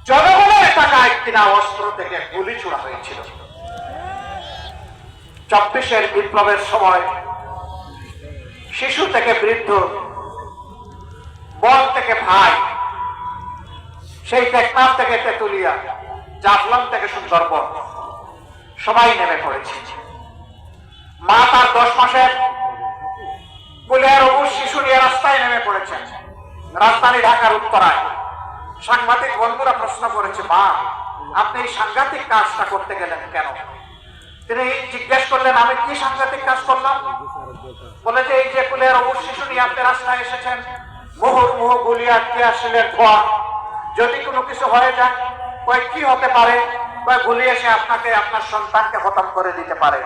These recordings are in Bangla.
জনগণের টাকায় কিনা অস্ত্র থেকে গুলি ছোড়া হয়েছিল। 24-এর বিপ্লবের সময় শিশু থেকে বৃদ্ধ, বন থেকে ভাই, সেই টেকনাফ থেকে তেতুলিয়া, জাফলং থেকে সুন্দরবন সবাই নেমে পড়েছে। মা তার 10 মাসের কুলের অবুজ শিশু নিয়ে রাস্তায় নেমে পড়েছেন। রাজধানী ঢাকার উত্তরায় সাংবাদিক বন্ধুরা প্রশ্ন করেছে, মা আপনি এই সাংঘাতিক কাজটা করতে গেলেন কেন? তিনি জিজ্ঞেস করলেন, আমি কি সাংঘাতিক কাজ করলাম? বলে যে এই যে কুলের অবুজ শিশু নিয়ে আপনি রাস্তায় এসেছেন, মুহুর্মুহু গুলিয়া টিয়ারশেলের ধোঁয়া, যদি কোনো কিছু হয়ে যায় কয় কি হতে পারে? কয় গুলি এসে আপনাকে আপনার সন্তানকে খতম করে দিতে পারে।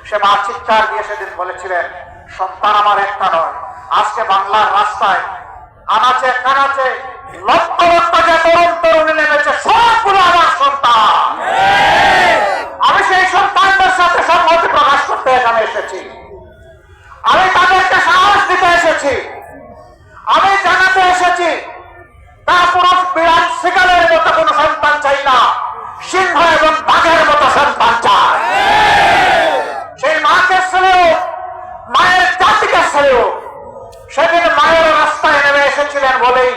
সে মা চিৎকার দিয়ে সেদিন বলেছিলেন, সন্তান আমার একটা নয়, আজকে বাংলার রাস্তায় আনাচে কানাচে লক্ষ লক্ষ যে তরুণ তরুণী নেমেছে, সবগুলো আমার সন্তান। আমি সেই সন্তানদের সাথে সংহতি প্রকাশ করতে এখানে এসেছি। আমি তাদেরকে সাহস দিতে এসেছি। আমি জানাতে এসেছি, তা পুরুষ বিড়াল শিকারের মতো কোন সন্তান চাই না, সিংহ এবং বাঘের মতো সন্তান চাই। সেই মাকে ছেলেও, মায়ের জাতিকে ছেলেও সেদিন মায়ের রাস্তায় নেমে এসেছিলেন বলেই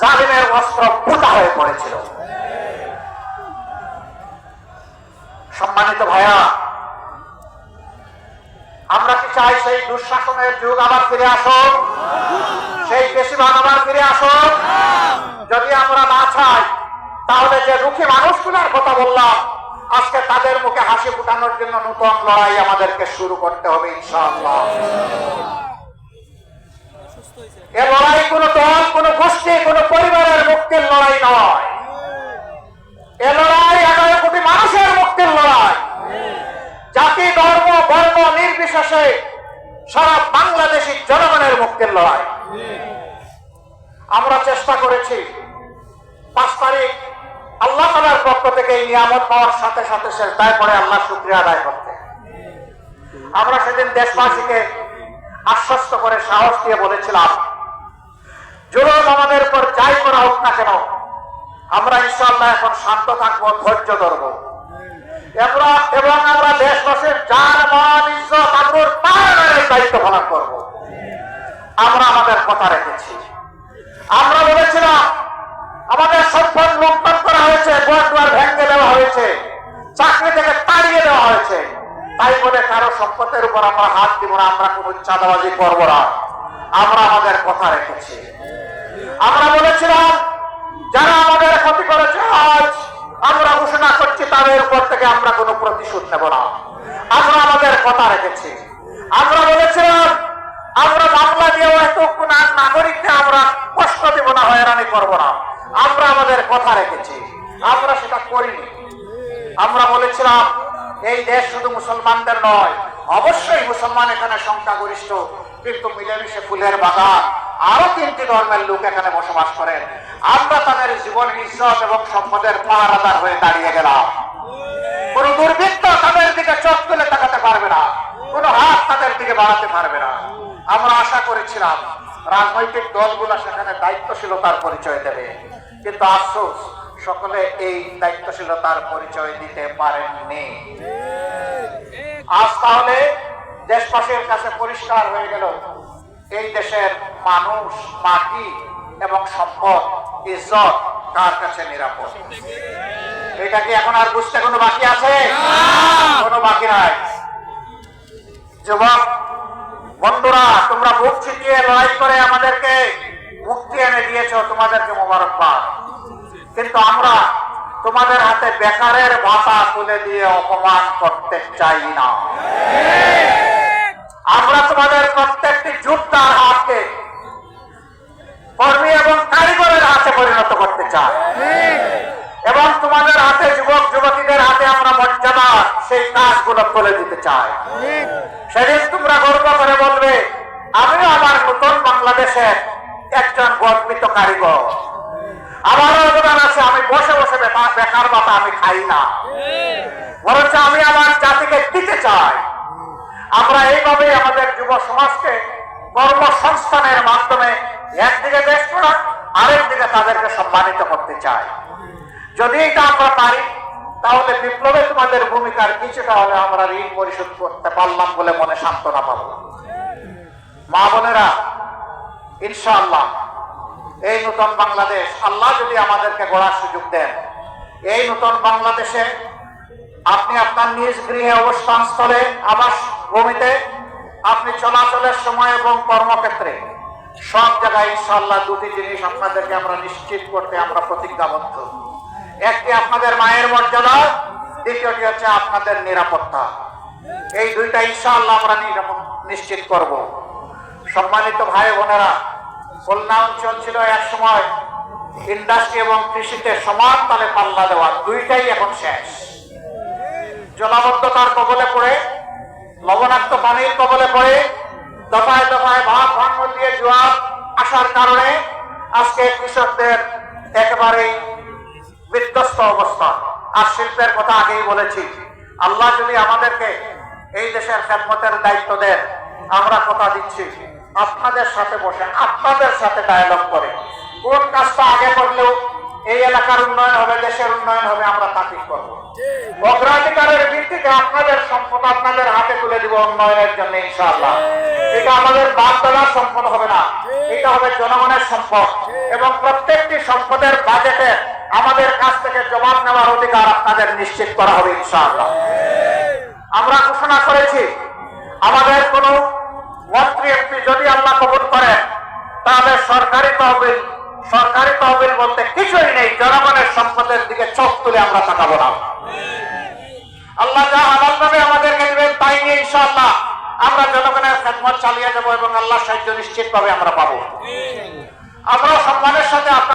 জালিমের অস্ত্র ফুটা হয়ে পড়েছিল। সম্মানিত ভাইয়া, আমরা কি চাই সেই দুঃশাসনের যুগ আবার ফিরে আসুক? সেই বেশিরভাগ আবার ফিরে আসুক? যদি আমরা না চাই, তাহলে যে দুঃখী মানুষগুলোর কথা বললাম, আজকে তাদের মুখে হাসি ফুটানোর জন্য নতুন লড়াই আমাদেরকে শুরু করতে হবে ইনশাআল্লাহ। এ লড়াই কোন দল, কোন গোষ্ঠী, কোন পরিবারের মুক্তির লড়াই নয়। এ লড়াই 11 কোটি মানুষের মুক্তির লড়াই। জাতি, ধর্ম, বর্ণ নির্বিশেষে সারা বাংলাদেশী জনগণের মুক্তির লড়াই। আমরা চেষ্টা করেছি 5 তারিখ আল্লাহ তাআলার পক্ষ থেকে এই নিয়ামত পাওয়ার সাথে সাথে সেজদায় পড়ে আল্লাহর শুকরিয়া আদায় করতে। আমরা সেদিন দেশবাসীকে আশ্বস্ত করে সাহস দিয়ে বলেছিলাম, জুলুম আমাদের উপর যাই করা হোক না কেন, আমরা ইনশাআল্লাহ এখন শান্ত থাকবো, ধৈর্য ধরবো এবং আমরা দেশবাসীর জান, মান, ইজ্জত, আবরুর পালনের দায়িত্ব পালন করবো। আমরা আমাদের কথা রেখেছি। আমরা বলেছিলাম, আমাদের সম্পদ লুণ্ঠন করা হয়েছে, ঘর-দুয়ার ভেঙে দেওয়া হয়েছে, চাকরি থেকে তাড়িয়ে দেওয়া হয়েছে, তাই বলে কারো সম্পদের উপর আমরা হাত দিব না, আমরা কোন চাঁদাবাজি করবো না। আমরা আমাদের কথা রেখেছি। আমরা বলেছিলাম, যারা আমাদের ক্ষতি করেছে আজ আমরা ঘোষণা করছি তাদের উপর থেকে আমরা কোনো প্রতিশোধ নেব না। আমরা আমাদের কথা রেখেছি। আমরা বলেছিলাম, আমরা মামলা দিয়েও এত কোন নাগরিককে আমরা কষ্ট দেব না, হয়রানি করবো না। আমরা আমাদের কথা রেখেছি। আমরা সেটা করিনি। আমরা বলেছিলাম, এই দেশ শুধু মুসলমানদের নয়, অবশ্যই মুসলমান এখানে সংখ্যাগরিষ্ঠ, কিন্তু মিলেমিশে ফুলের বাগান আরো 3টি ধর্মের লোক এখানে বসবাস করেন। আমরা তাদের জীবন, ইজ্জত এবং সম্পদের পাহারাদার হয়ে দাঁড়িয়ে গেলাম। কোন দুর্বৃত্ত তাদের দিকে চোখ তুলে তাকাতে পারবে না, কোন হাত তাদের দিকে বাড়াতে পারবে না। আমরা আশা করেছিলাম রাজনৈতিক দলগুলো সেখানে দায়িত্বশীলতার পরিচয় দেবে, কিন্তু আফসোস সকলে এই দায়িত্বশীলতার পরিচয় দিতে পারেননি। আজ তাহলে দেশবাসীর কাছে পরিষ্কার হয়ে গেল, এই দেশের মানুষ, মাটি এবং সম্পদ, ইজ্জত কার কাছে নিরাপদ। এটা কি এখন আর বুঝতে কোনো বাকি আছে? কোনো বাকি নাই। যুবক বন্ধুরা, তোমরা বুক ছিটিয়ে লড়াই করে আমাদেরকে মুক্তি এনে দিয়েছ, তোমাদেরকে মোবারকবাদ। কিন্তু আমরা তোমাদের হাতে বেকারের ভাতা তুলে দিয়ে অপমান করতে চাই না। আমরা তোমাদের প্রত্যেকটি যোদ্ধার হাতকে কর্মী এবং কারিগরের হাতে পরিণত করতে চাই এবং তোমাদের হাতে, যুবক যুবতীদের হাতে আমরা মর্যাদা সেই কাজগুলো তুলে দিতে চাই। সেদিন তোমরা গর্ব করে বলবে, আমিও আমার নতুন বাংলাদেশের একজন গর্বিত কারিগর, আমারও অবদান আছে, আমি বসে বসে বেকার ভাতা আমি খাই না, বরঞ্চ আমি আমার জাতিকে দিতে চাই। আমরা এইভাবে আমাদের যুব সমাজকে কর্মসংস্থানের মাধ্যমে একদিকে দেশ করা, আরেকদিকে তাদেরকে সম্মানিত করতে চাই। যদি এটা আমরা পারি তাহলে বিপ্লবে তোমাদের ভূমিকার কিছুটা হলে আমরা ঋণ পরিশোধ করতে পারলাম বলে মনে সান্ত্বনা পাবো। মা বোনেরা, ইনশাআল্লাহ এই নতুন বাংলাদেশ আল্লাহ যদি আমাদেরকে গড়ার সুযোগ দেন, এই নতুন বাংলাদেশে আপনি আপনার নিজ গৃহে অবস্থান স্থলে আবাস ভূমিতে আপনি চলাচলের সময় এবং কর্মক্ষেত্রে সব জায়গায় ইনশাআল্লাহ দুটি জিনিস আপনাদেরকে আমরা নিশ্চিত করতে আমরা প্রতিজ্ঞাবদ্ধ। একটি আপনাদের মায়ের মর্যাদা, দ্বিতীয়টি হচ্ছে আপনাদের নিরাপত্তা। এই দুইটা ইনশাআল্লাহ আমরা নিশ্চিত করব। সম্মানিত ভাই বোনেরা, খুলনা অঞ্চল ছিল এক সময় ইন্ডাস্ট্রি এবং কৃষিতে সমান তালে পাল্লা দেওয়া, দুইটাই এখন শেষ। জলাবদ্ধতার কবলে পড়ে, লবণাক্ত পানির কবলে পড়ে, দফায় দফায় ভাব ভাঙন দিয়ে জোয়ার আসার কারণে আজকে কৃষকদের একেবারেই বিধ্বস্ত অবস্থা। আর শিল্পের কথা আগেই বলেছি, আল্লাহ যদি আমাদেরকে এই দেশের খেদমতের দায়িত্ব দেন, আমরা কথা দিচ্ছি আপনাদের সাথে বসে আপনাদের সাথে ডায়ালগ করে কোন কাজটা আগে করলেও এই এলাকার উন্নয়ন হবে, দেশের উন্নয়ন হবে, আমরা তা ঠিক করবো। অগ্রাধিকারের ভিত্তিতে আপনাদের সম্পদ আপনাদের হাতে তুলে দিব উন্নয়নের জন্য ইনশাআল্লাহ। এটা আমাদের বাপ দাদার সম্পদ হবে না, এটা হবে জনগণের সম্পদ, এবং প্রত্যেকটি সম্পদের বাজেটে আমাদের কাছ থেকে জবাব নেওয়ার অধিকার আপনাদের নিশ্চিত করা হবে ইনশাআল্লাহ। আমরা ঘোষণা করেছি আমাদের কোন মন্ত্রী এমপি যদি আল্লাহ কবুল করেন তাহলে সরকারি তহবিল বলতে কিছুই নেই, জনগণের সম্পদের দিকে চোখ তুলে আমরা তাকাবো না। আল্লাহ যা হালাল ভাবে আমাদেরকে দিবেন তাই নিয়ে ইনশাআল্লাহ আমরা জনগণের খেদমত চালিয়ে যাবো এবং আল্লাহ সাহায্য নিশ্চিত ভাবে আমরা পাবো। আমরা সম্মানের সাথে